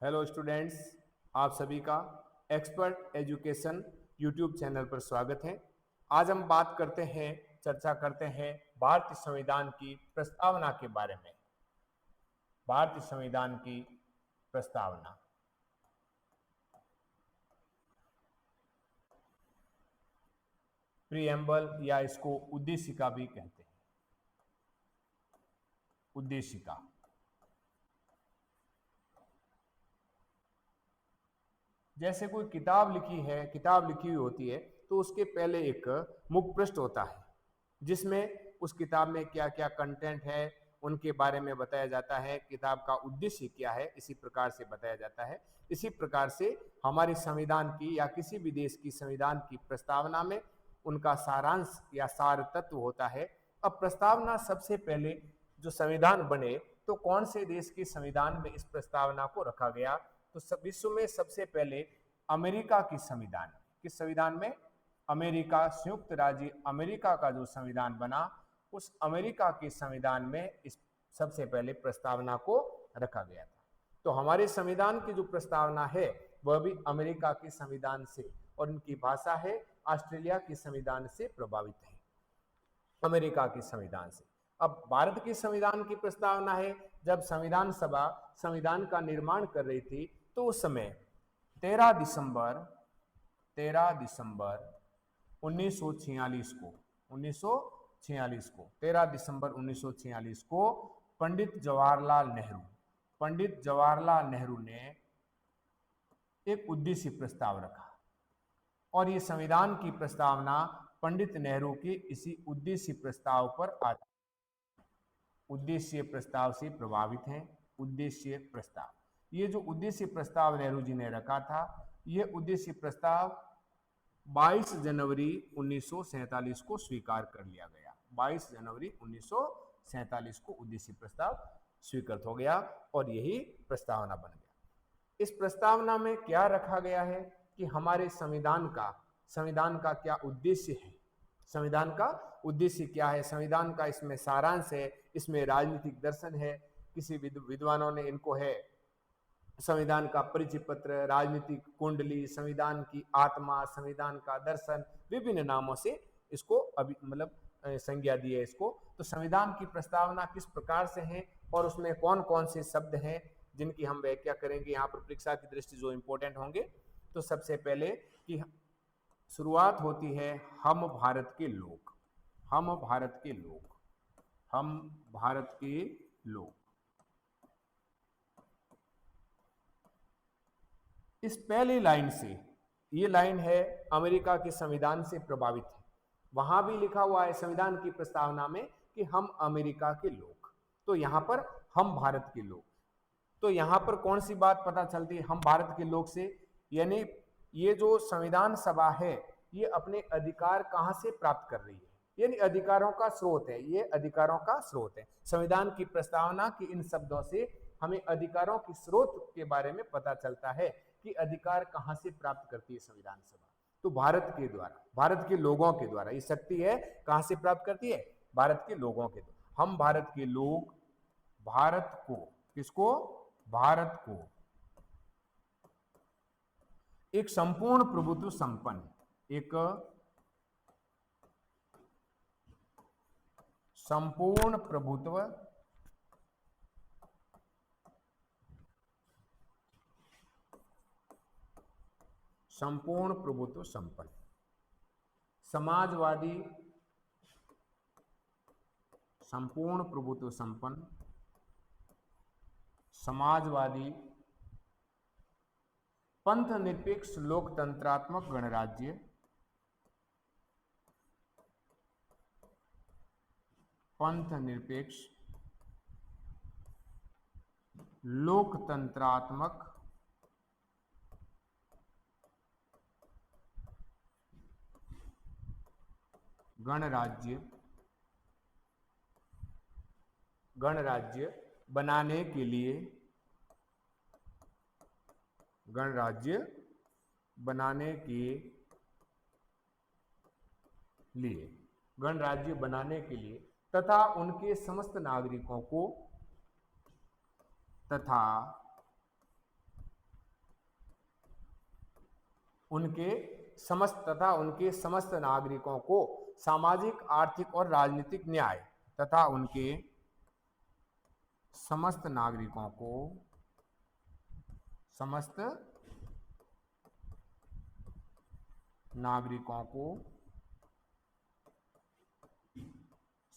Hello students, आप सभी का एक्सपर्ट एजुकेशन यूट्यूब चैनल पर स्वागत है। आज हम बात करते हैं, चर्चा करते हैं भारतीय संविधान की प्रस्तावना के बारे में। भारतीय संविधान की प्रस्तावना, प्रीएम्बल या इसको उद्देशिका भी कहते हैं। उद्देशिका जैसे कोई किताब लिखी है, किताब लिखी हुई होती है तो उसके पहले एक मुख पृष्ठ होता है जिसमें उस किताब में क्या क्या कंटेंट है उनके बारे में बताया जाता है, किताब का उद्देश्य क्या है इसी प्रकार से बताया जाता है। इसी प्रकार से हमारे संविधान की या किसी भी देश की संविधान की प्रस्तावना में उनका सारांश या सार तत्व होता है। अब प्रस्तावना सबसे पहले जो संविधान बने तो कौन से देश के संविधान में इस प्रस्तावना को रखा गया, तो विश्व में सबसे पहले अमेरिका की संविधान, किस संविधान में, अमेरिका, संयुक्त राज्य अमेरिका का जो संविधान बना उस अमेरिका के संविधान में इस सबसे पहले प्रस्तावना को रखा गया था। तो हमारे संविधान की जो प्रस्तावना है वह भी अमेरिका के संविधान से, और उनकी भाषा है ऑस्ट्रेलिया के संविधान से प्रभावित है, अमेरिका के संविधान से। अब भारत के संविधान की प्रस्तावना है, जब संविधान सभा संविधान का निर्माण कर रही थी तो उस समय 13 दिसंबर 1946 को 13 दिसंबर 1946 को पंडित जवाहरलाल नेहरू ने एक उद्देश्य प्रस्ताव रखा, और ये संविधान की प्रस्तावना पंडित नेहरू के इसी उद्देश्य प्रस्ताव पर आता, उद्देश्य प्रस्ताव से प्रभावित हैं। उद्देश्य प्रस्ताव, ये जो उद्देश्य प्रस्ताव नेहरू जी ने रखा था, यह उद्देश्य प्रस्ताव 22 जनवरी 1947 को स्वीकार कर लिया गया। 22 जनवरी 1947 को उद्देश्य प्रस्ताव स्वीकृत हो गया और यही प्रस्तावना बन गया। इस प्रस्तावना में क्या रखा गया है कि हमारे संविधान का क्या उद्देश्य है, संविधान का उद्देश्य क्या है, संविधान का इसमें सारांश है, इसमें राजनीतिक दर्शन है। किसी विद्वानों ने इनको है संविधान का परिचय पत्र, राजनीतिक कुंडली, संविधान की आत्मा, संविधान का दर्शन, विभिन्न नामों से इसको अभी संज्ञा दी है इसको। तो संविधान की प्रस्तावना किस प्रकार से है और उसमें कौन कौन से शब्द हैं जिनकी हम व्याख्या करेंगे यहाँ पर परीक्षा की दृष्टि जो इंपॉर्टेंट होंगे। तो सबसे पहले कि शुरुआत होती है हम भारत के लोग, हम भारत के लोग, हम भारत के लोग। इस पहली लाइन से, ये लाइन है अमेरिका के संविधान से प्रभावित है। वहां भी लिखा हुआ है संविधान की प्रस्तावना में कि हम अमेरिका के लोग, तो यहां पर हम भारत के लोग। तो यहां पर कौन सी बात पता चलती है हम भारत के लोग से, यानी ये जो संविधान सभा है ये अपने अधिकार कहां से प्राप्त कर रही है, यानी अधिकारों का स्रोत है, ये अधिकारों का स्रोत है। संविधान की प्रस्तावना की इन शब्दों से हमें अधिकारों के स्रोत के बारे में पता चलता है कि अधिकार कहां से प्राप्त करती है संविधान सभा, तो भारत के द्वारा, भारत के लोगों के द्वारा। ये शक्ति है कहां से प्राप्त करती है, भारत के लोगों के द्वारा। हम भारत के लोग भारत को, किसको, भारत को एक संपूर्ण प्रभुत्व संपन्न, एक संपूर्ण प्रभुत्व संपन्न समाजवादी, संपूर्ण प्रभुत्व संपन्न समाजवादी पंथ निरपेक्ष लोकतंत्रात्मक गणराज्य, पंथ निरपेक्ष लोकतंत्रात्मक गणराज्य, गणराज्य बनाने के लिए, गणराज्य बनाने के लिए, गणराज्य बनाने के लिए तथा उनके समस्त नागरिकों को, तथा उनके समस्त नागरिकों को सामाजिक, आर्थिक और राजनीतिक न्याय तथा उनके समस्त नागरिकों को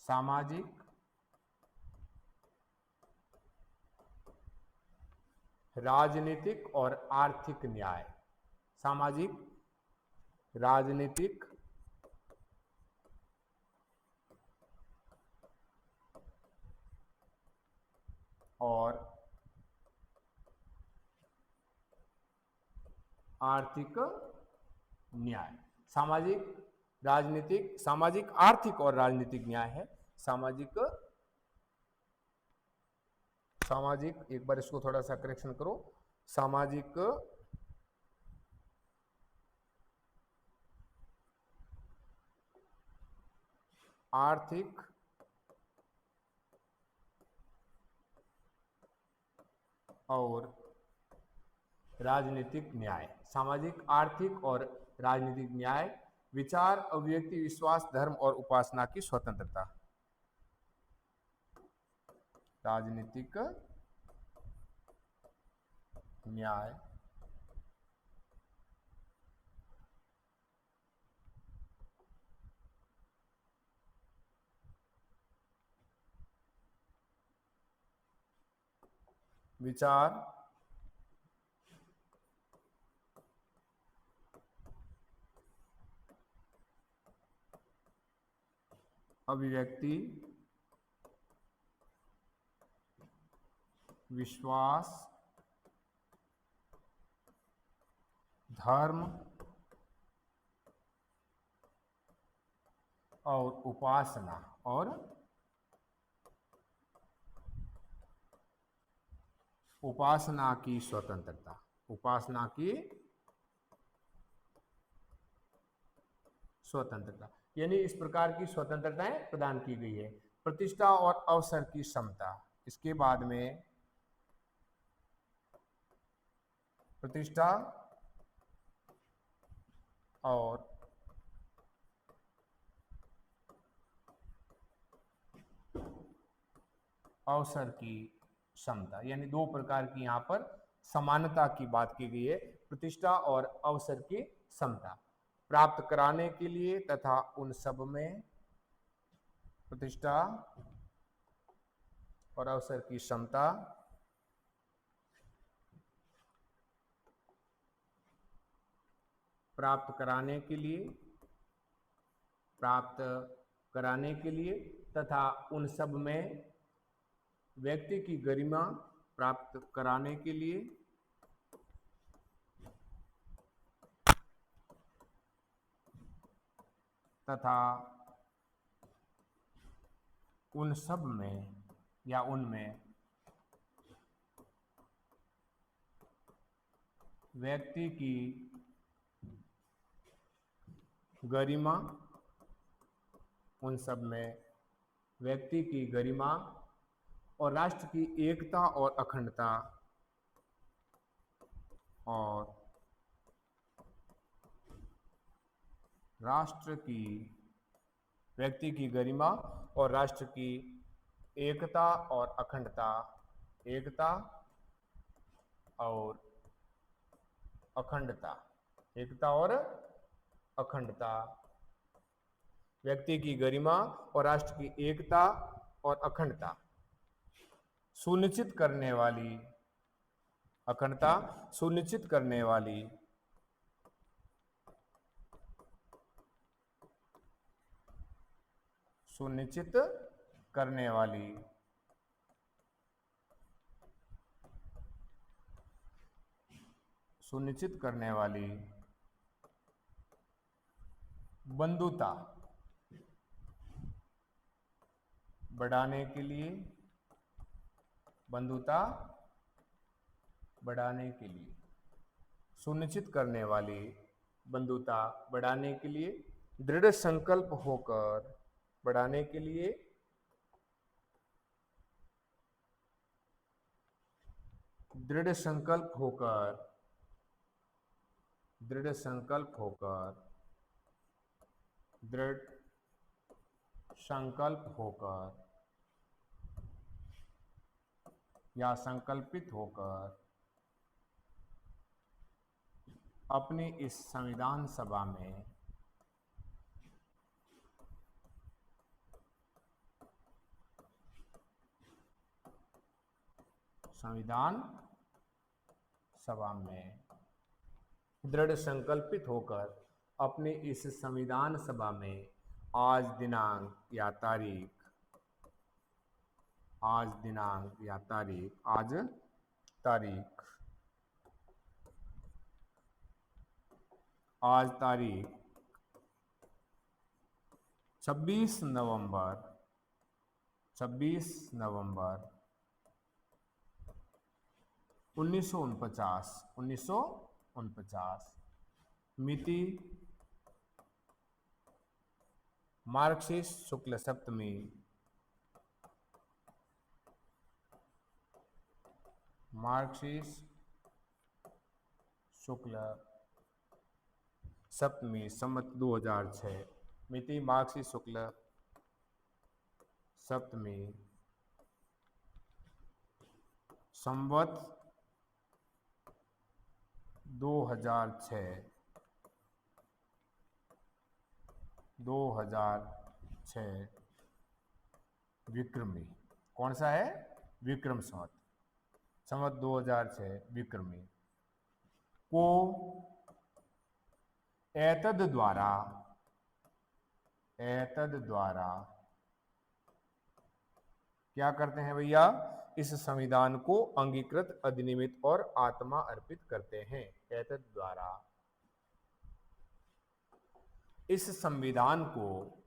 सामाजिक, राजनीतिक और आर्थिक न्याय, सामाजिक, राजनीतिक और आर्थिक न्याय, सामाजिक, आर्थिक और राजनीतिक न्याय है। सामाजिक, एक बार इसको थोड़ा सा करेक्शन करो, सामाजिक, आर्थिक और राजनीतिक न्याय, सामाजिक, आर्थिक और राजनीतिक न्याय, विचार, अभिव्यक्ति, विश्वास, धर्म और उपासना की स्वतंत्रता, राजनीतिक न्याय, विचार, अभिव्यक्ति, विश्वास, धर्म और उपासना की स्वतंत्रता, उपासना की स्वतंत्रता, यानी इस प्रकार की स्वतंत्रताएं प्रदान की गई है। प्रतिष्ठा और अवसर की समता, इसके बाद में प्रतिष्ठा और अवसर की समता, यानी दो प्रकार की यहां पर समानता की बात की गई है। प्रतिष्ठा और अवसर की समता प्राप्त कराने के लिए तथा उन सब में प्रतिष्ठा और अवसर की समता प्राप्त कराने के लिए तथा उन सब में व्यक्ति की गरिमा प्राप्त कराने के लिए तथा उन सब में या उनमें व्यक्ति की गरिमा, उन सब में व्यक्ति की गरिमा और राष्ट्र की एकता और अखंडता और राष्ट्र की व्यक्ति की गरिमा और राष्ट्र की एकता और अखंडता, एकता और अखंडता, एकता और अखंडता, व्यक्ति की गरिमा और राष्ट्र की एकता और अखंडता सुनिश्चित करने वाली, अखंडता सुनिश्चित करने वाली सुनिश्चित करने वाली सुनिश्चित करने वाली बंधुता बढ़ाने के लिए, बंधुता बढ़ाने के लिए, सुनिश्चित करने वाली बंधुता बढ़ाने के लिए दृढ़ संकल्प होकर, बढ़ाने के लिए दृढ़ संकल्प होकर दृढ़ संकल्प होकर, दृढ़ संकल्प होकर या संकल्पित होकर अपनी इस संविधान सभा में दृढ़ संकल्पित होकर अपनी इस संविधान सभा में आज दिनांक या तारीख, आज तारीख 26 नवंबर 1949 मिति मार्क्सिस्ट शुक्ल सप्तमी, संवत 2006, मिति मार्क्सिस्ट शुक्ल सप्तमी संवत 2006 विक्रमी। कौन सा है? विक्रम संवत 2006 विक्रमी को एतद द्वारा क्या करते हैं भैया? इस संविधान को अंगीकृत, अधिनियमित और आत्मा अर्पित करते हैं। एतद द्वारा इस संविधान को अंगीकृत,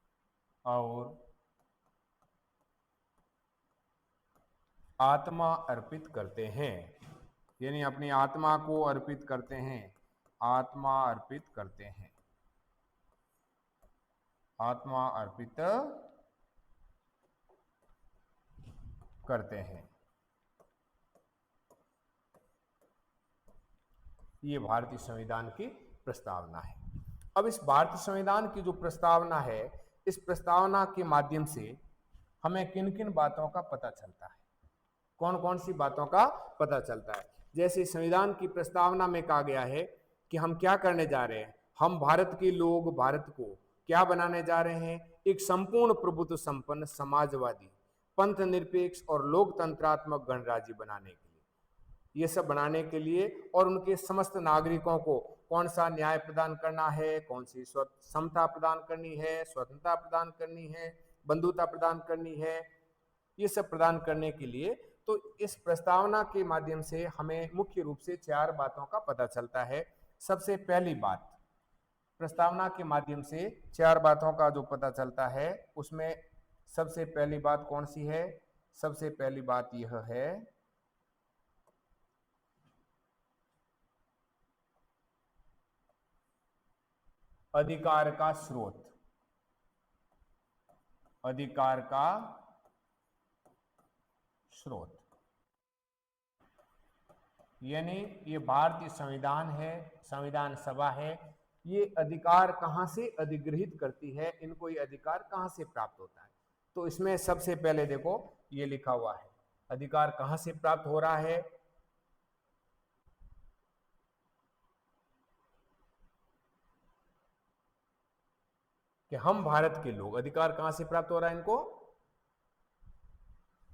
अधिनियमित और आत्मा अर्पित करते हैं। यानी अपनी आत्मा को अर्पित करते हैं, आत्मा अर्पित करते हैं। ये भारतीय संविधान की प्रस्तावना है। अब इस भारतीय संविधान की जो प्रस्तावना है, इस प्रस्तावना के माध्यम से हमें किन किन बातों का पता चलता है? कौन कौन सी बातों का पता चलता है? जैसे संविधान की प्रस्तावना में कहा गया है कि हम क्या करने जा रहे हैं? हम भारत के लोग भारत को क्या बनाने जा रहे हैं? एक संपूर्ण प्रभुत्व संपन्न, समाजवादी, पंथ निरपेक्ष और लोकतंत्रात्मक गणराज्य बनाने के लिए, ये सब बनाने के लिए, और उनके समस्त नागरिकों को कौन सा न्याय प्रदान करना है, कौन सी समता प्रदान करनी है, स्वतंत्रता प्रदान करनी है, बंधुता प्रदान करनी है, ये सब प्रदान करने के लिए। तो इस प्रस्तावना के माध्यम से हमें मुख्य रूप से 4 बातों का पता चलता है। सबसे पहली बात, प्रस्तावना के माध्यम से 4 बातों का जो पता चलता है, उसमें सबसे पहली बात कौन सी है? सबसे पहली बात यह है अधिकार का स्रोत। अधिकार का स्रोत यानी ये भारतीय संविधान है, संविधान सभा है, ये अधिकार कहां से अधिग्रहित करती है, इनको ये अधिकार कहां से प्राप्त होता है? तो इसमें सबसे पहले देखो ये लिखा हुआ है, अधिकार कहां से प्राप्त हो रहा है? कि हम भारत के लोग, अधिकार कहां से प्राप्त हो रहा है इनको?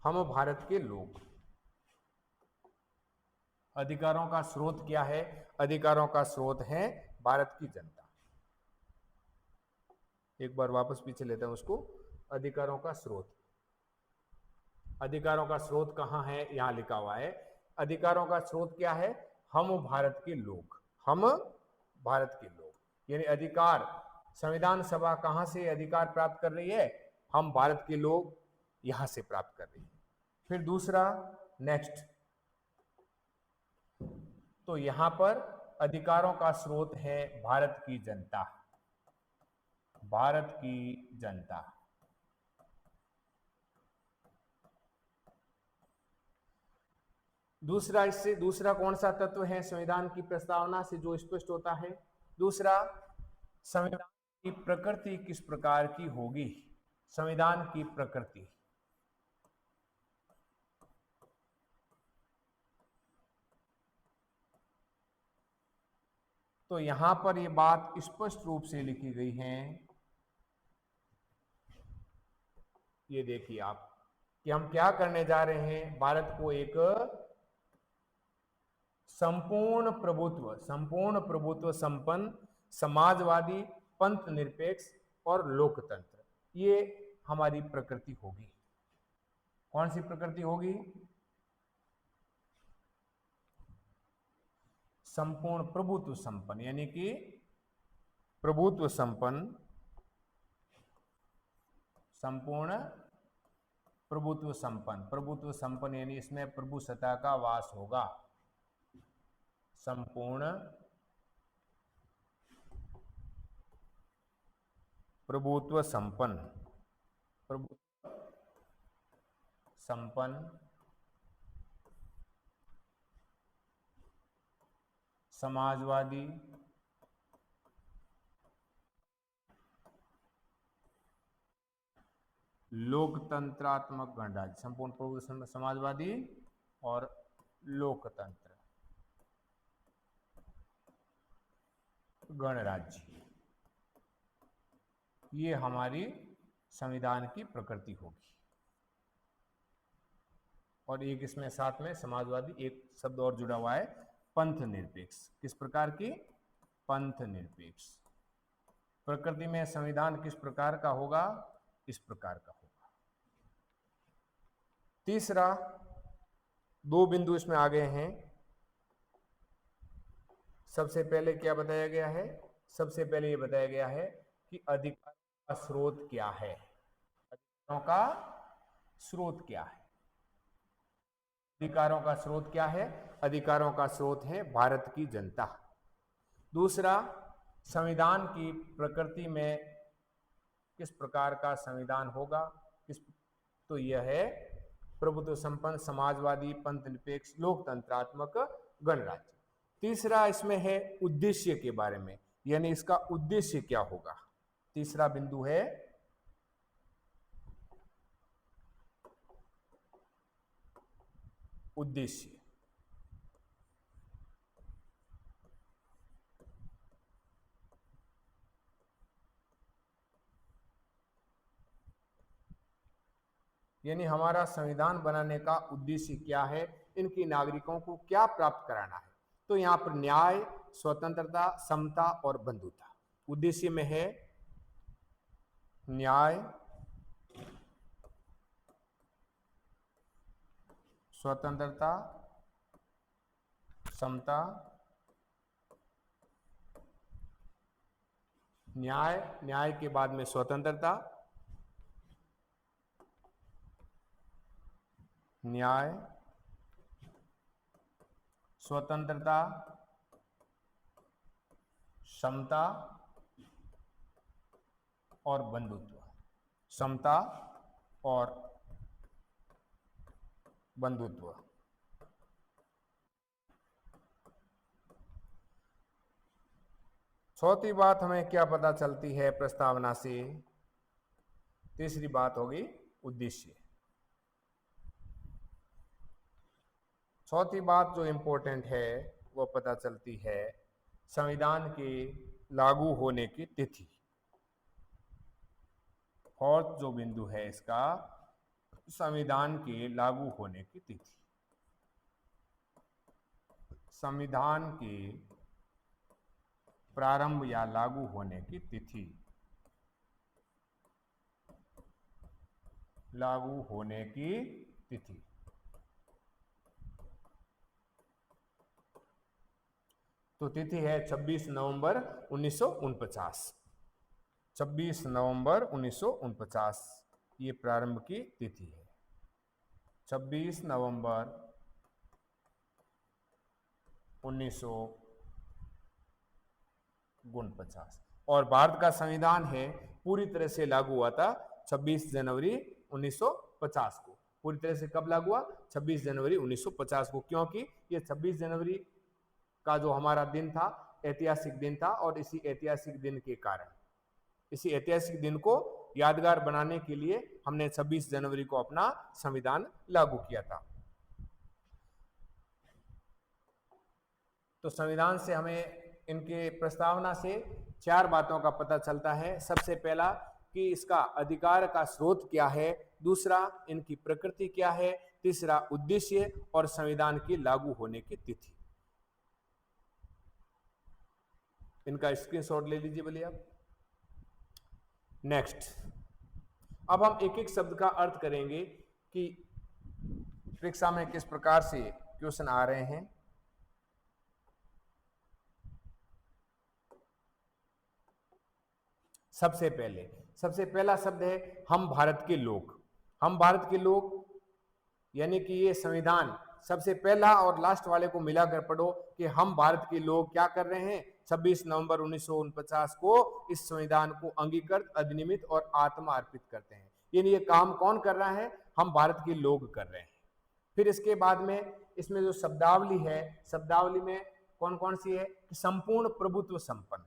हम भारत के लोग। अधिकारों का स्रोत क्या है? अधिकारों का स्रोत है भारत की जनता। एक बार वापस पीछे लेते हैं उसको। अधिकारों का स्रोत, अधिकारों का स्रोत कहां है? यहां लिखा हुआ है। अधिकारों का स्रोत क्या है? हम भारत के लोग, हम भारत के लोग, यानी अधिकार संविधान सभा कहां से अधिकार प्राप्त कर रही है? हम भारत के लोग यहां से प्राप्त कर रही है। फिर दूसरा, नेक्स्ट, तो यहां पर अधिकारों का स्रोत है भारत की जनता, भारत की जनता। दूसरा, इससे दूसरा कौन सा तत्व है संविधान की प्रस्तावना से जो स्पष्ट होता है? दूसरा, संविधान की प्रकृति किस प्रकार की होगी? संविधान की प्रकृति, तो यहां पर यह बात स्पष्ट रूप से लिखी गई है, ये देखिए आप, कि हम क्या करने जा रहे हैं? भारत को एक संपूर्ण प्रभुत्व संपन्न, समाजवादी, पंथ निरपेक्ष और लोकतंत्र, ये हमारी प्रकृति होगी। कौन सी प्रकृति होगी? संपूर्ण प्रभुत्व संपन्न, यानी कि प्रभुत्व संपन्न, संपूर्ण प्रभुत्व संपन्न यानी इसमें प्रभु सत्ता का वास होगा। संपूर्ण प्रभुत्व संपन्न, समाजवादी, लोकतंत्रात्मक गणराज्य, संपूर्ण प्रभुत्व समाजवादी और लोकतंत्र गणराज्य, ये हमारी संविधान की प्रकृति होगी। और एक इसमें साथ में समाजवादी, एक शब्द और जुड़ा हुआ है, पंथ निरपेक्ष। किस प्रकार की? पंथ निरपेक्ष। प्रकृति में संविधान किस प्रकार का होगा? इस प्रकार का होगा। तीसरा, दो बिंदु इसमें आ गए हैं। सबसे पहले क्या बताया गया है? सबसे पहले ये बताया गया है कि अधिकारों का स्रोत क्या है। अधिकारों का स्रोत क्या है? अधिकारों का स्रोत क्या है? अधिकारों का स्रोत है भारत की जनता। दूसरा, संविधान की प्रकृति में किस प्रकार का संविधान होगा? तो यह है प्रभुत्व संपन्न, समाजवादी, पंथ निरपेक्ष, लोकतंत्रात्मक गणराज्य। तीसरा इसमें है उद्देश्य के बारे में, यानी इसका उद्देश्य क्या होगा। तीसरा बिंदु है उद्देश्य। यानी हमारा संविधान बनाने का उद्देश्य क्या है, इनकी नागरिकों को क्या प्राप्त कराना है। तो यहां पर न्याय, स्वतंत्रता, समता और बंधुता। उद्देश्य में है न्याय, स्वतंत्रता, समता, न्याय के बाद में स्वतंत्रता, न्याय, स्वतंत्रता, समता और बंधुत्व। समता और बंधुत्व। चौथी बात हमें क्या पता चलती है प्रस्तावना से? तीसरी बात होगी उद्देश्य। चौथी बात जो इंपॉर्टेंट है वो पता चलती है संविधान के लागू होने की तिथि। फोर्थ जो बिंदु है इसका, संविधान के लागू होने की तिथि। संविधान के प्रारंभ या लागू होने की तिथि। लागू होने की तिथि। तो तिथि है 26 नवंबर 1949। 26 नवंबर 1949 ये प्रारंभ की तिथि है। 26 नवंबर 1949 और भारत का संविधान है पूरी तरह से लागू हुआ था 26 जनवरी 1950 को। पूरी तरह से कब लागू हुआ? 26 जनवरी 1950 को, क्योंकि ये 26 जनवरी का जो हमारा दिन था ऐतिहासिक दिन था, और इसी ऐतिहासिक दिन के कारण, इसी ऐतिहासिक दिन को यादगार बनाने के लिए हमने 26 जनवरी को अपना संविधान लागू किया था। तो संविधान से हमें, इनके प्रस्तावना से 4 बातों का पता चलता है। सबसे पहला कि इसका अधिकार का स्रोत क्या है, दूसरा इनकी प्रकृति क्या है, तीसरा उद्देश्य और संविधान की लागू होने की तिथि। इनका स्क्रीनशॉट ले लीजिए बोलिए आप। नेक्स्ट, अब हम एक एक शब्द का अर्थ करेंगे कि परीक्षा में किस प्रकार से क्वेश्चन आ रहे हैं। सबसे पहला शब्द है हम भारत के लोग। हम भारत के लोग यानी कि ये संविधान, सबसे पहला और लास्ट वाले को मिलाकर पढ़ो कि हम भारत के लोग क्या कर रहे हैं, 26 नवंबर 1949 को इस संविधान को अंगीकृत, अधिनियमित और आत्मा अर्पित करते हैं। ये काम कौन कर रहा है? हम भारत के लोग कर रहे हैं। फिर इसके बाद में इसमें जो शब्दावली है, शब्दावली में कौन कौन सी है? संपूर्ण प्रभुत्व संपन्न,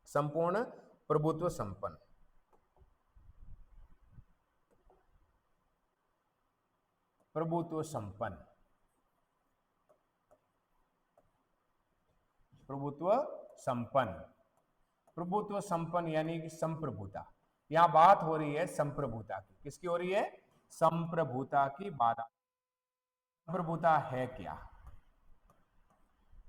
संपूर्ण प्रभुत्व संपन्न, प्रभुत्व संपन्न, प्रभुत्व संपन्न, प्रभुत्व संपन्न यानी कि संप्रभुता। यहां बात हो रही है संप्रभुता की। किसकी हो रही है? संप्रभुता की बात। संप्रभुता है क्या?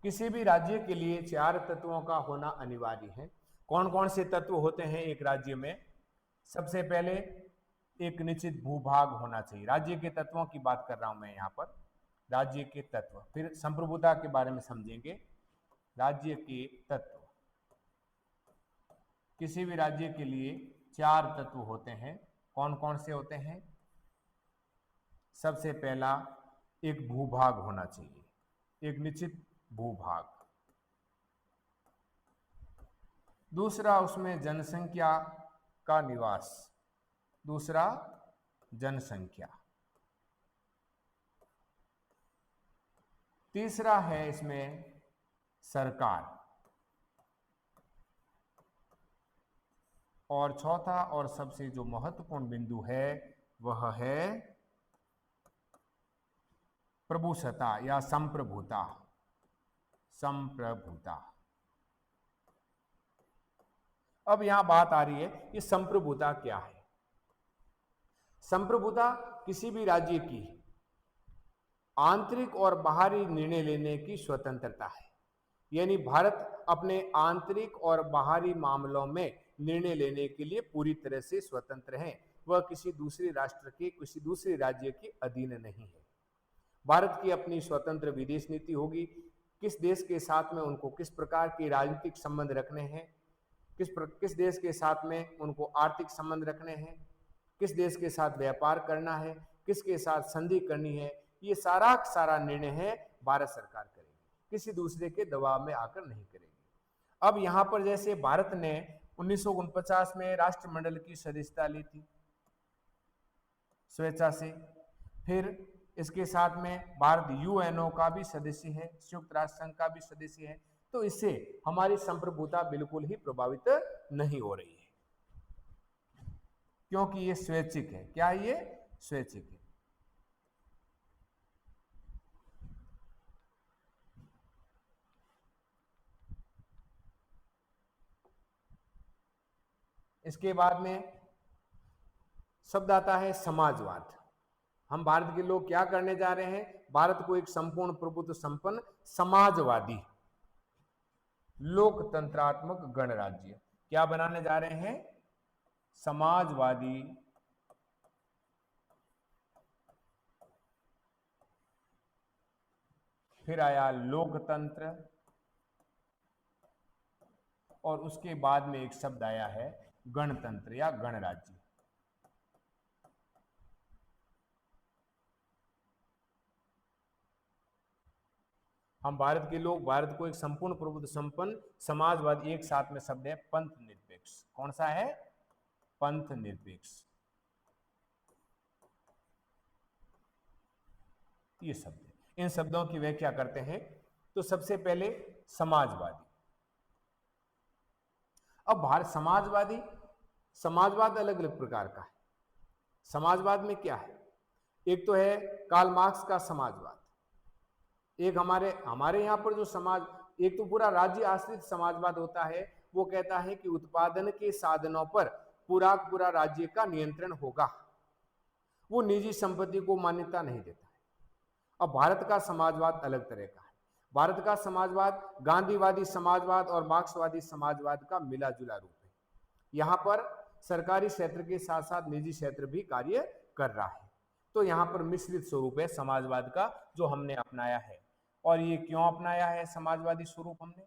किसी भी राज्य के लिए 4 तत्वों का होना अनिवार्य है। कौन कौन से तत्व होते हैं एक राज्य में? सबसे पहले एक निश्चित भूभाग होना चाहिए। राज्य के तत्वों की बात कर रहा हूं मैं यहां पर, राज्य के तत्व। फिर संप्रभुता के बारे में समझेंगे। राज्य के तत्व, किसी भी राज्य के लिए 4 तत्व होते हैं। कौन कौन से होते हैं? सबसे पहला एक भूभाग होना चाहिए, एक निश्चित भूभाग। दूसरा उसमें जनसंख्या का निवास, दूसरा जनसंख्या। तीसरा है इसमें सरकार, और चौथा और सबसे जो महत्वपूर्ण बिंदु है वह है प्रभुसत्ता या संप्रभुता, संप्रभुता। अब यहां बात आ रही है कि संप्रभुता क्या है। संप्रभुता किसी भी राज्य की आंतरिक और बाहरी निर्णय लेने की स्वतंत्रता है। यानी भारत अपने आंतरिक और बाहरी मामलों में निर्णय लेने के लिए पूरी तरह से स्वतंत्र है। वह किसी दूसरे राष्ट्र के, किसी दूसरे राज्य के अधीन नहीं है। भारत की अपनी स्वतंत्र विदेश नीति होगी। किस देश के साथ में उनको किस प्रकार के राजनीतिक संबंध रखने हैं, किस देश के साथ में उनको आर्थिक संबंध रखने हैं, किस देश के साथ व्यापार करना है, किसके साथ संधि करनी है, ये सारा निर्णय है भारत सरकार करेगी, किसी दूसरे के दबाव में आकर नहीं करेगी। अब यहां पर जैसे भारत ने 1949 में राष्ट्रमंडल की सदस्यता ली थी स्वेच्छा से, फिर इसके साथ में भारत यूएनओ का भी सदस्य है, संयुक्त राष्ट्र संघ का भी सदस्य है। तो इससे हमारी संप्रभुता बिल्कुल ही प्रभावित नहीं हो रही है, क्योंकि ये स्वैच्छिक है। क्या ये? स्वैच्छिक है। इसके बाद में शब्द आता है समाजवाद। हम भारत के लोग क्या करने जा रहे हैं? भारत को एक संपूर्ण प्रभुत्व संपन्न समाजवादी लोकतंत्रात्मक गणराज्य क्या बनाने जा रहे हैं? समाजवादी फिर आया लोकतंत्र, और उसके बाद में एक शब्द आया है गणतंत्र या गणराज्य। हम भारत के लोग भारत को एक संपूर्ण प्रभुत्व संपन्न समाजवाद, एक साथ में शब्द है पंथ निरपेक्ष। कौन सा है? पंथ निरपेक्ष। ये शब्द है। इन शब्दों की व्याख्या करते हैं। तो सबसे पहले समाजवादी। अब भारत समाजवाद अलग अलग प्रकार का है। समाजवाद में क्या है? एक तो है कार्ल मार्क्स का समाजवाद, एक हमारे यहाँ पर जो समाज, एक तो पूरा राज्य आश्रित समाजवाद होता है। वो कहता है कि उत्पादन के साधनों पर पूरा राज्य का नियंत्रण होगा, वो निजी संपत्ति को मान्यता नहीं देता है। अब भारत का समाजवाद अलग तरह का है। भारत का समाजवाद गांधीवादी समाजवाद और मार्क्सवादी समाजवाद का मिला जुला रूप है। यहाँ पर सरकारी क्षेत्र के साथ साथ निजी क्षेत्र भी कार्य कर रहा है। तो यहाँ पर मिश्रित स्वरूप है समाजवाद का जो हमने अपनाया है। और ये क्यों अपनाया है समाजवादी स्वरूप हमने?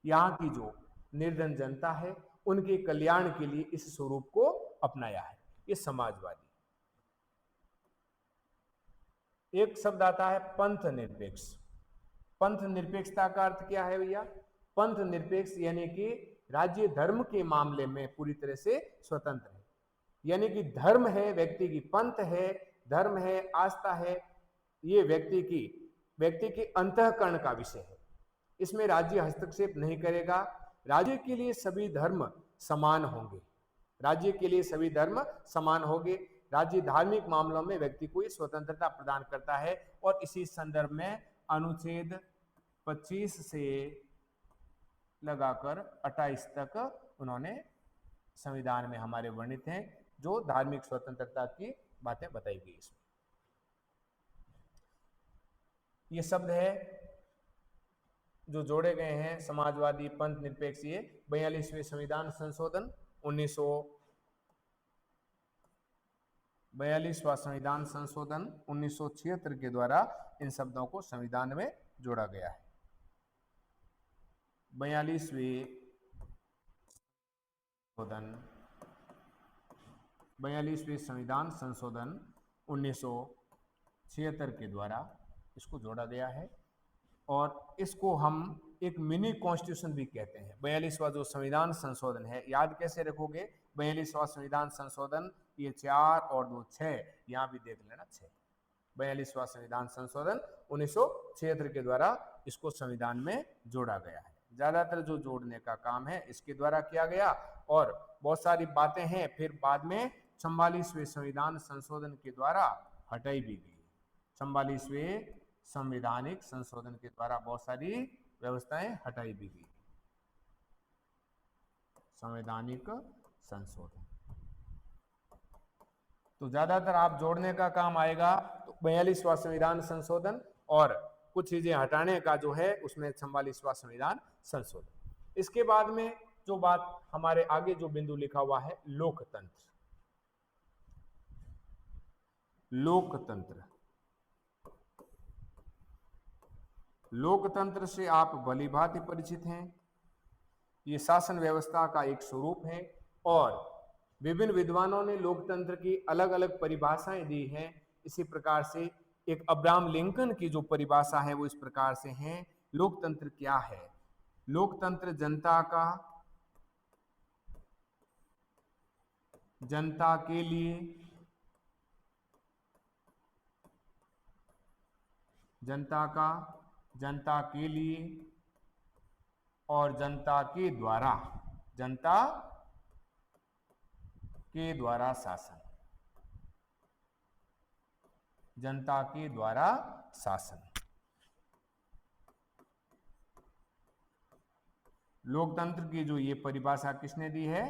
यहाँ की जो निर्धन जनता है उनके कल्याण के लिए इस स्वरूप को अपनाया है, ये समाजवादी। एक शब्द आता है पंथ निरपेक्ष। पंथ निरपेक्षता का अर्थ क्या है भैया? पंथ निरपेक्ष यानी कि राज्य धर्म के मामले में पूरी तरह से स्वतंत्र है। यानी कि धर्म है व्यक्ति की, पंथ है धर्म है, आस्था है, ये व्यक्ति के अंतःकरण का विषय है। इसमें राज्य हस्तक्षेप नहीं करेगा। राज्य के लिए सभी धर्म समान होंगे। राज्य के लिए सभी धर्म समान होंगे। राज्य धार्मिक मामलों में व्यक्ति को स्वतंत्रता प्रदान करता है। और इसी संदर्भ में अनुच्छेद 25 से लगाकर 28 तक उन्होंने संविधान में हमारे वर्णित हैं, जो धार्मिक स्वतंत्रता की बातें बताई गई इसमें। ये शब्द है जो जोड़े गए हैं समाजवादी, पंथ निरपेक्ष। ये 42वें संविधान संशोधन 42वां संविधान संशोधन 1976 के द्वारा इन शब्दों को संविधान में जोड़ा गया है। 42वें संविधान संशोधन 1976 के द्वारा इसको जोड़ा गया है। और इसको हम एक मिनी कॉन्स्टिट्यूशन भी कहते हैं। 42वां जो संविधान संशोधन है, याद कैसे रखोगे? 42वां संविधान संशोधन, ये 4 और 2 6, यहाँ भी देख लेना 6। 42वां संविधान संशोधन 1976 के द्वारा इसको संविधान में जोड़ा गया है। ज्यादातर जो जोड़ने का काम है इसके द्वारा किया गया, और बहुत सारी बातें हैं फिर बाद में 44वें संविधान संशोधन के द्वारा हटाई भी गई। 44वें संवैधानिक संशोधन के द्वारा बहुत सारी व्यवस्थाएं हटाई भी गई। संवैधानिक संशोधन तो ज्यादातर आप जोड़ने का काम आएगा। तो 42वां संविधान संशोधन और कुछ चीजें हटाने का जो है उसमें 44वां संविधान संशोधन। इसके बाद में जो बात हमारे आगे जो बिंदु लिखा हुआ है, लोकतंत्र। लोकतंत्र से आप भलीभांति परिचित हैं। ये शासन व्यवस्था का एक स्वरूप है और विभिन्न विद्वानों ने लोकतंत्र की अलग अलग परिभाषाएं दी हैं। इसी प्रकार से एक अब्राहम लिंकन की जो परिभाषा है वो इस प्रकार से है। लोकतंत्र क्या है? लोकतंत्र जनता के लिए जनता के लिए और जनता के द्वारा शासन। जनता के द्वारा शासन। लोकतंत्र की जो ये परिभाषा किसने दी है?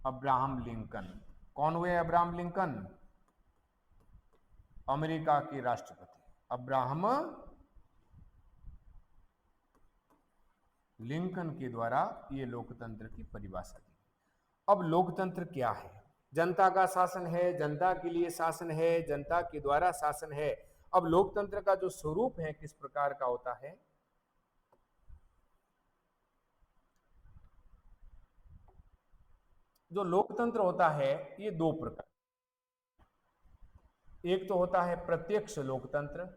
Abraham Lincoln. कौन हुए अब्राहम लिंकन? अमेरिका के राष्ट्रपति अब्राहम लिंकन के द्वारा ये लोकतंत्र की परिभाषा दी। अब लोकतंत्र क्या है? जनता का शासन है, जनता के लिए शासन है, जनता के द्वारा शासन है। अब लोकतंत्र का जो स्वरूप है किस प्रकार का होता है? जो लोकतंत्र होता है ये दो प्रकार, एक तो होता है प्रत्यक्ष लोकतंत्र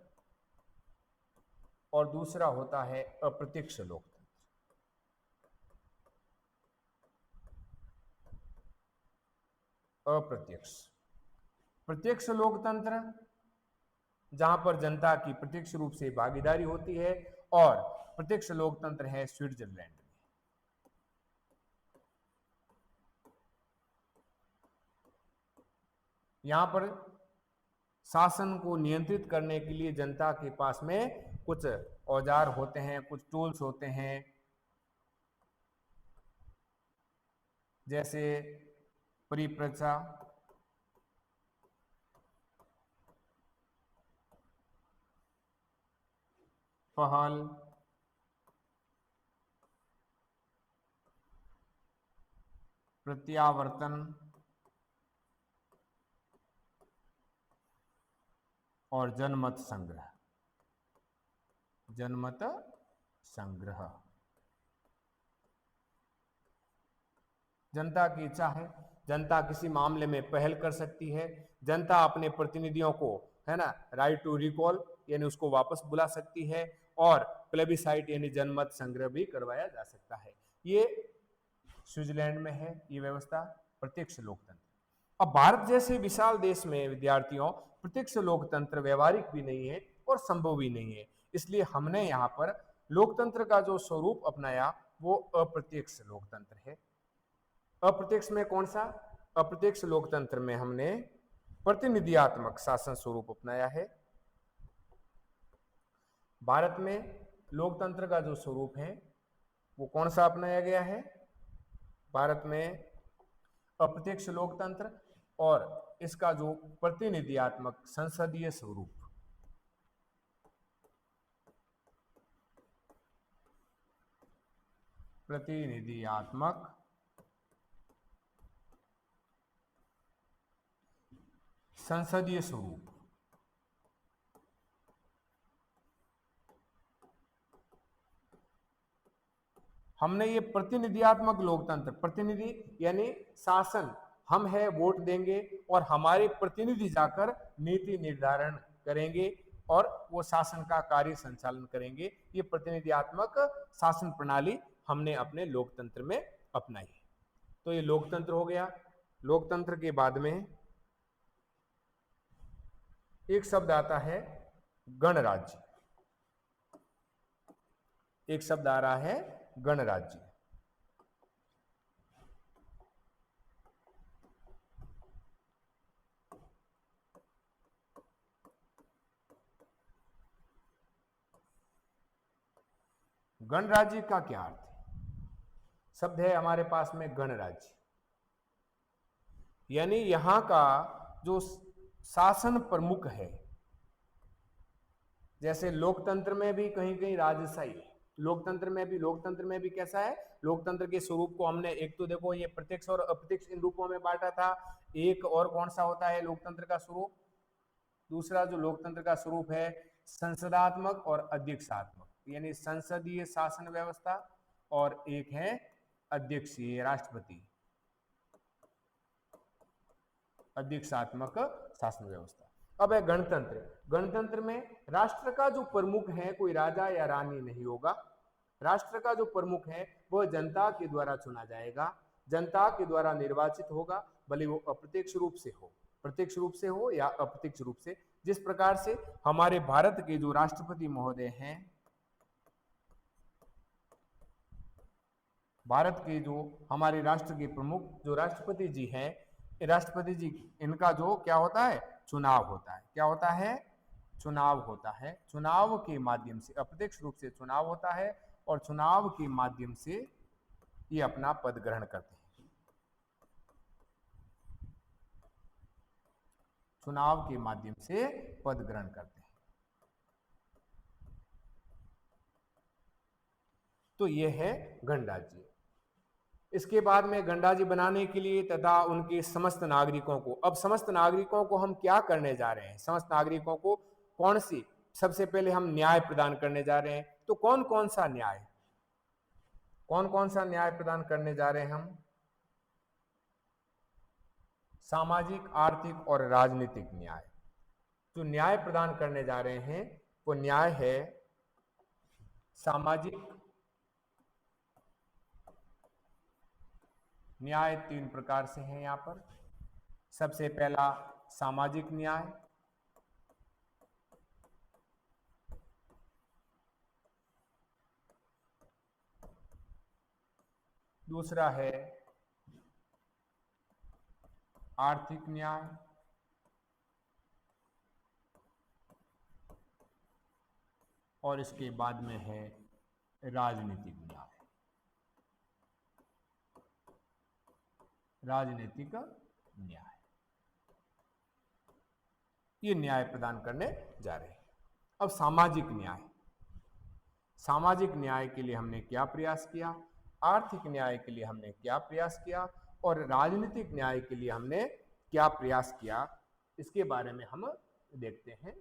और दूसरा होता है अप्रत्यक्ष लोकतंत्र। अप्रत्यक्ष, प्रत्यक्ष लोकतंत्र जहां पर जनता की प्रत्यक्ष रूप से भागीदारी होती है, और प्रत्यक्ष लोकतंत्र है स्विट्जरलैंड में। यहां पर शासन को नियंत्रित करने के लिए जनता के पास में कुछ औजार होते हैं, कुछ टूल्स होते हैं, जैसे परिप्रजा, पहल, प्रत्यावर्तन और जनमत संग्रह। जनमत संग्रह, जनता की इच्छा है, जनता किसी मामले में पहल कर सकती है, जनता अपने प्रतिनिधियों को, है ना, राइट टू रिकॉल यानी उसको वापस बुला सकती है, और प्लेबिसाइट यानी जनमत संग्रह भी करवाया जा सकता है। ये स्विट्जरलैंड में है ये व्यवस्था, प्रत्यक्ष लोकतंत्र। अब भारत जैसे विशाल देश में विद्यार्थियों प्रत्यक्ष लोकतंत्र व्यवहारिक भी नहीं है और संभव भी नहीं है, इसलिए हमने यहाँ पर लोकतंत्र का जो स्वरूप अपनाया वो अप्रत्यक्ष लोकतंत्र है। अप्रत्यक्ष में कौन सा? अप्रत्यक्ष लोकतंत्र में हमने प्रतिनिधियात्मक शासन स्वरूप अपनाया है। भारत में लोकतंत्र का जो स्वरूप है वो कौन सा अपनाया गया है? भारत में अप्रत्यक्ष लोकतंत्र और इसका जो प्रतिनिधियात्मक संसदीय स्वरूप, प्रतिनिधियात्मक संसदीय स्वरूप, हमने ये प्रतिनिधियात्मक लोकतंत्र, प्रतिनिधि यानी शासन, हम है वोट देंगे और हमारे प्रतिनिधि जाकर नीति निर्धारण करेंगे और वो शासन का कार्य संचालन करेंगे। ये प्रतिनिधियात्मक शासन प्रणाली हमने अपने लोकतंत्र में अपनाई है। तो ये लोकतंत्र हो गया। लोकतंत्र के बाद में एक शब्द आता है गणराज्य। एक शब्द आ रहा है गणराज्य। गणराज्य का क्या अर्थ है? शब्द है हमारे पास में गणराज्य, यानी यहां का जो शासन प्रमुख है, जैसे लोकतंत्र में भी कहीं कहीं राजशाही है, लोकतंत्र में भी कैसा है? लोकतंत्र के स्वरूप को हमने एक तो देखो ये प्रत्यक्ष और अप्रत्यक्ष इन रूपों में बांटा था। एक और कौन सा होता है लोकतंत्र का स्वरूप? दूसरा जो लोकतंत्र का स्वरूप है संसदात्मक और अध्यक्षात्मक, यानी संसदीय शासन व्यवस्था, और एक है अध्यक्षीय राष्ट्रपति अध्यक्षात्मक शासन व्यवस्था। अब है गणतंत्र। गणतंत्र में राष्ट्र का जो प्रमुख है कोई राजा या रानी नहीं होगा। राष्ट्र का जो प्रमुख है वह जनता के द्वारा चुना जाएगा, जनता के द्वारा निर्वाचित होगा, भले वो अप्रत्यक्ष रूप से हो, प्रत्यक्ष रूप से हो या अप्रत्यक्ष रूप से। जिस प्रकार से हमारे भारत के जो राष्ट्रपति महोदय हैं, भारत के जो हमारे राष्ट्र के प्रमुख जो राष्ट्रपति जी हैं, राष्ट्रपति जी इनका जो क्या होता है? चुनाव होता है। क्या होता है? चुनाव होता है। चुनाव के माध्यम से अप्रत्यक्ष रूप से चुनाव होता है और चुनाव के माध्यम से ये अपना पद ग्रहण करते हैं। चुनाव के माध्यम से पद ग्रहण करते हैं। तो ये है गणराज्य। इसके बाद में गणराज्य बनाने के लिए तथा उनके समस्त नागरिकों को, अब समस्त नागरिकों को हम क्या करने जा रहे हैं? समस्त नागरिकों को कौन सी? सबसे पहले हम न्याय प्रदान करने जा रहे हैं। तो कौन कौन सा न्याय, कौन कौन सा न्याय प्रदान करने जा रहे हैं हम? सामाजिक, आर्थिक और राजनीतिक न्याय। जो न्याय प्रदान करने जा रहे हैं वो न्याय है सामाजिक न्याय। 3 प्रकार से है यहां पर। सबसे पहला सामाजिक न्याय, दूसरा है आर्थिक न्याय, और इसके बाद में है राजनीतिक न्याय। राजनीतिक न्याय, ये न्याय प्रदान करने जा रहे हैं। अब सामाजिक न्याय। सामाजिक न्याय के लिए हमने क्या प्रयास किया, आर्थिक न्याय के लिए हमने क्या प्रयास किया, और राजनीतिक न्याय के लिए हमने क्या प्रयास किया, इसके बारे में हम देखते हैं।